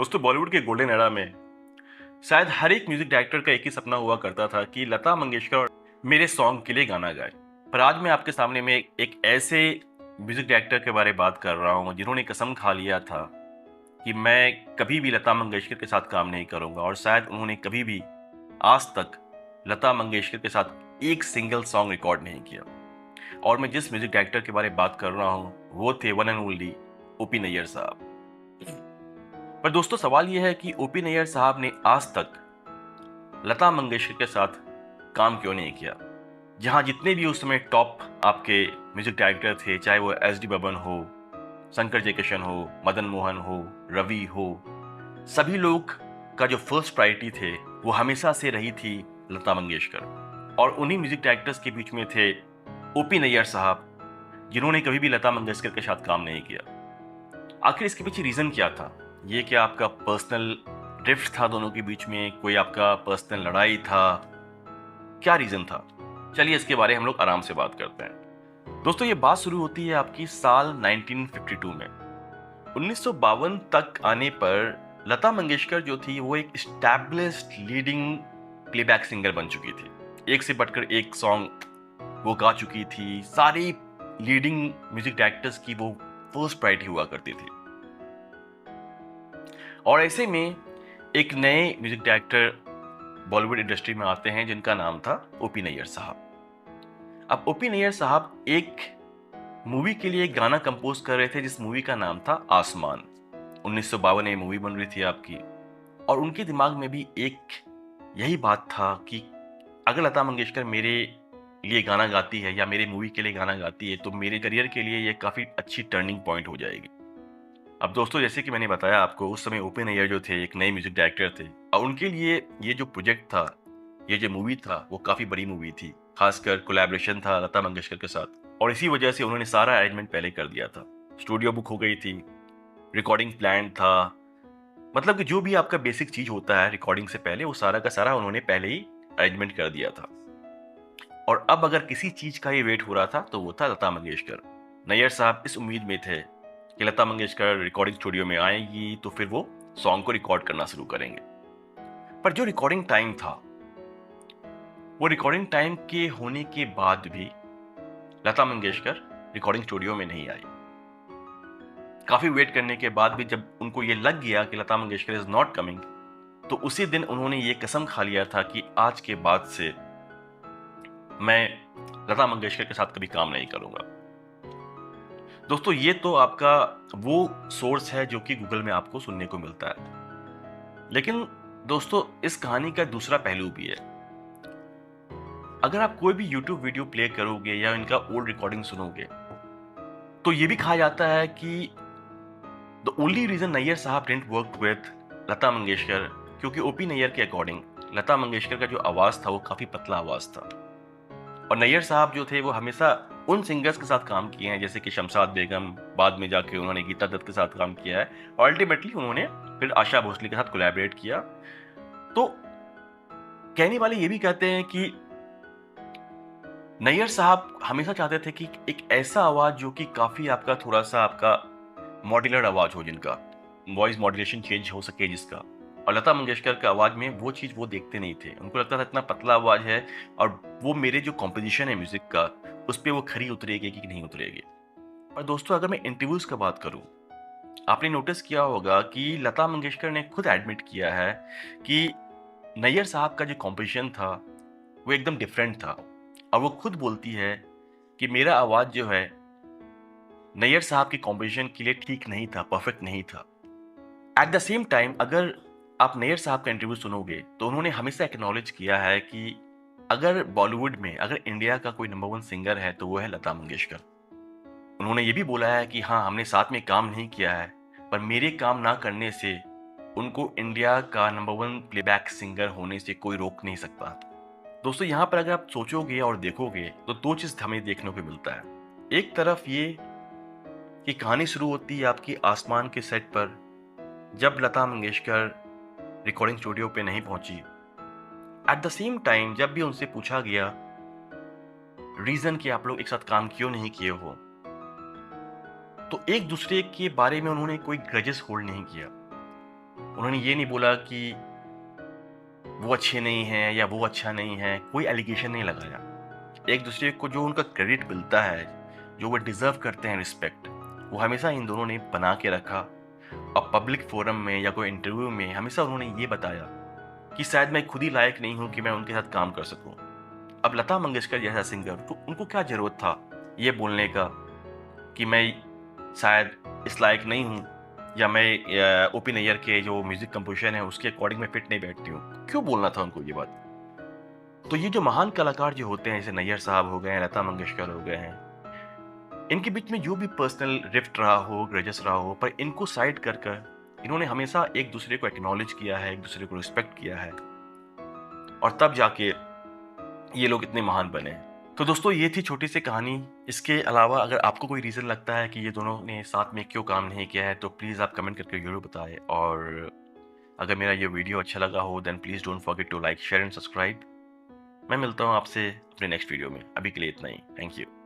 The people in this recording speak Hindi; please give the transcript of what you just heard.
दोस्तों बॉलीवुड के गोल्डन एरा में शायद हर एक म्यूजिक डायरेक्टर का एक ही सपना हुआ करता था कि लता मंगेशकर मेरे सॉन्ग के लिए गाना गाए। पर आज मैं आपके सामने में एक ऐसे म्यूजिक डायरेक्टर के बारे में बात कर रहा हूँ जिन्होंने कसम खा लिया था कि मैं कभी भी लता मंगेशकर के साथ काम नहीं करूंगा, और शायद उन्होंने कभी भी आज तक लता मंगेशकर के साथ एक सिंगल सॉन्ग रिकॉर्ड नहीं किया। और मैं जिस म्यूजिक डायरेक्टर के बारे में बात कर रहा हूँ वो थे one and only O P Nayyar साहब। पर दोस्तों सवाल यह है कि ओपी नैयर साहब ने आज तक लता मंगेशकर के साथ काम क्यों नहीं किया, जहां जितने भी उस समय टॉप आपके म्यूजिक डायरेक्टर थे, चाहे वो एस डी बर्मन हो, शंकर जयकिशन हो, मदन मोहन हो, रवि हो, सभी लोग का जो फर्स्ट प्रायोरिटी थे वो हमेशा से रही थी लता मंगेशकर। और उन्हीं म्यूजिक डायरेक्टर्स के बीच में थे ओपी नैयर साहब, जिन्होंने कभी भी लता मंगेशकर के साथ काम नहीं किया। आखिर इसके पीछे रीजन क्या था? ये क्या आपका पर्सनल ड्रिफ्ट था दोनों के बीच में, कोई आपका पर्सनल लड़ाई था, क्या रीजन था? चलिए इसके बारे में हम लोग आराम से बात करते हैं। दोस्तों ये बात शुरू होती है आपकी साल 1952 में। 1952 तक आने पर लता मंगेशकर जो थी वो एक एस्टैब्लिश्ड लीडिंग प्लेबैक सिंगर बन चुकी थी। एक से बढ़कर एक सॉन्ग वो गा चुकी थी। सारी लीडिंग म्यूजिक डायरेक्टर्स की वो फर्स्ट प्रायोरिटी हुआ करती थी। और ऐसे में एक नए म्यूजिक डायरेक्टर बॉलीवुड इंडस्ट्री में आते हैं जिनका नाम था ओपी नैयर साहब। अब ओपी नैयर साहब एक मूवी के लिए गाना कंपोज कर रहे थे जिस मूवी का नाम था आसमान। 1952 में मूवी बन रही थी आपकी, और उनके दिमाग में भी एक यही बात था कि अगर लता मंगेशकर मेरे लिए गाना गाती है या मेरे मूवी के लिए गाना गाती है तो मेरे करियर के लिए ये काफ़ी अच्छी टर्निंग पॉइंट हो जाएगी। अब दोस्तों जैसे कि मैंने बताया आपको, उस समय ओपी नैयर जो थे एक नए म्यूजिक डायरेक्टर थे, और उनके लिए ये जो प्रोजेक्ट था, ये जो मूवी था, वो काफ़ी बड़ी मूवी थी। खासकर कोलैबोरेशन था लता मंगेशकर के साथ, और इसी वजह से उन्होंने सारा अरेंजमेंट पहले कर दिया था। स्टूडियो बुक हो गई थी, रिकॉर्डिंग प्लान था, मतलब कि जो भी आपका बेसिक चीज होता है रिकॉर्डिंग से पहले वो सारा का सारा उन्होंने पहले ही अरेंजमेंट कर दिया था। और अब अगर किसी चीज का ही वेट हो रहा था तो वो था लता मंगेशकर। नैयर साहब इस उम्मीद में थे कि लता मंगेशकर रिकॉर्डिंग स्टूडियो में आएगी तो फिर वो सॉन्ग को रिकॉर्ड करना शुरू करेंगे। पर जो रिकॉर्डिंग टाइम था, वो रिकॉर्डिंग टाइम के होने के बाद भी लता मंगेशकर रिकॉर्डिंग स्टूडियो में नहीं आई। काफी वेट करने के बाद भी जब उनको ये लग गया कि Lata Mangeshkar is not coming, तो उसी दिन उन्होंने ये कसम खा लिया था कि आज के बाद से मैं लता मंगेशकर के साथ कभी काम नहीं करूंगा। दोस्तों ये तो आपका वो सोर्स है जो कि गूगल में आपको सुनने को मिलता है, लेकिन दोस्तों इस कहानी का दूसरा पहलू भी है। अगर आप कोई भी यूट्यूब वीडियो प्ले करोगे या इनका ओल्ड रिकॉर्डिंग सुनोगे तो ये भी कहा जाता है कि द ओनली रीजन नैयर साहब didn't work with Lata Mangeshkar, क्योंकि ओपी नैयर के अकॉर्डिंग लता मंगेशकर का जो आवाज था वो काफी पतला आवाज था। और नैयर साहब जो थे वो हमेशा उन सिंगर्स के साथ काम किए हैं जैसे कि शमशाद बेगम, बाद में जाके उन्होंने गीता दत्त के साथ काम किया है, और अल्टीमेटली उन्होंने फिर आशा भोसले के साथ कोलैबोरेट किया। तो कहने वाले ये भी कहते हैं कि नैयर साहब हमेशा चाहते थे कि एक ऐसा आवाज जो कि काफी आपका थोड़ा सा आपका मॉड्यूलर आवाज हो, जिनका वॉइस मॉड्यूलेशन चेंज हो सके जिसका। और लता मंगेशकर के आवाज में वो चीज वो देखते नहीं थे। उनको लगता था इतना पतला आवाज है और वो मेरे जो कॉम्पोजिशन है म्यूजिक का उस पर वो खरी उतरेगी कि नहीं उतरेगी। पर दोस्तों अगर मैं इंटरव्यूज की बात करूं, आपने नोटिस किया होगा कि लता मंगेशकर ने खुद एडमिट किया है कि नैयर साहब का जो कॉम्पोजिशन था वो एकदम डिफरेंट था। और वो खुद बोलती है कि मेरा आवाज जो है नैयर साहब की कॉम्पोजिशन के लिए ठीक नहीं था, परफेक्ट नहीं था। एट द सेम टाइम अगर आप नैयर साहब का इंटरव्यू सुनोगे तो उन्होंने हमेशा एक्नॉलेज किया है कि अगर बॉलीवुड में, अगर इंडिया का कोई नंबर 1 सिंगर है तो वो है लता मंगेशकर। उन्होंने ये भी बोला है कि हाँ हमने साथ में काम नहीं किया है, पर मेरे काम ना करने से उनको इंडिया का नंबर 1 प्लेबैक सिंगर होने से कोई रोक नहीं सकता। दोस्तों यहाँ पर अगर आप सोचोगे और देखोगे तो दो चीज हमें देखने को मिलता है। एक तरफ ये कि कहानी शुरू होती है आपकी आसमान के सेट पर, जब लता मंगेशकर रिकॉर्डिंग स्टूडियो पे नहीं पहुंची। एट द सेम टाइम जब भी उनसे पूछा गया रीजन कि आप लोग एक साथ काम क्यों नहीं किए हो, तो एक दूसरे के बारे में उन्होंने कोई ग्रजेस होल्ड नहीं किया। उन्होंने ये नहीं बोला कि वो अच्छे नहीं हैं या वो अच्छा नहीं है, कोई एलिगेशन नहीं लगाया। एक दूसरे को जो उनका क्रेडिट मिलता है, जो वो डिजर्व करते हैं रिस्पेक्ट, वो हमेशा इन दोनों ने बना के रखा। और पब्लिक फोरम में या कोई इंटरव्यू में हमेशा उन्होंने ये बताया कि शायद मैं खुद ही लायक नहीं हूँ कि मैं उनके साथ काम कर सकूँ। अब लता मंगेशकर जैसा सिंगर, तो उनको क्या जरूरत था ये बोलने का कि मैं शायद इस लायक नहीं हूँ, या मैं ओपी नैयर के जो म्यूजिक कंपोजिशन है उसके अकॉर्डिंग मैं फिट नहीं बैठती हूँ। क्यों बोलना था उनको ये बात? तो ये जो महान कलाकार जो होते हैं, जैसे नैयर साहब हो गए हैं, लता मंगेशकर हो गए हैं, इनके बीच में जो भी पर्सनल रिफ्ट रहा हो, ग्रजेस रहा हो, पर इनको साइड कर कर इन्होंने हमेशा एक दूसरे को एक्नॉलेज किया है, एक दूसरे को रिस्पेक्ट किया है, और तब जाके ये लोग इतने महान बने। तो दोस्तों, ये थी छोटी सी कहानी। इसके अलावा अगर आपको कोई रीज़न लगता है कि ये दोनों ने साथ में क्यों काम नहीं किया है, तो प्लीज़ आप कमेंट करके ज़रूर बताएं। और अगर मेरा ये वीडियो अच्छा लगा हो, then please don't forget to like, share and subscribe. मैं मिलता हूँ आपसे अपने नेक्स्ट वीडियो में। अभी के लिए इतना ही। Thank you.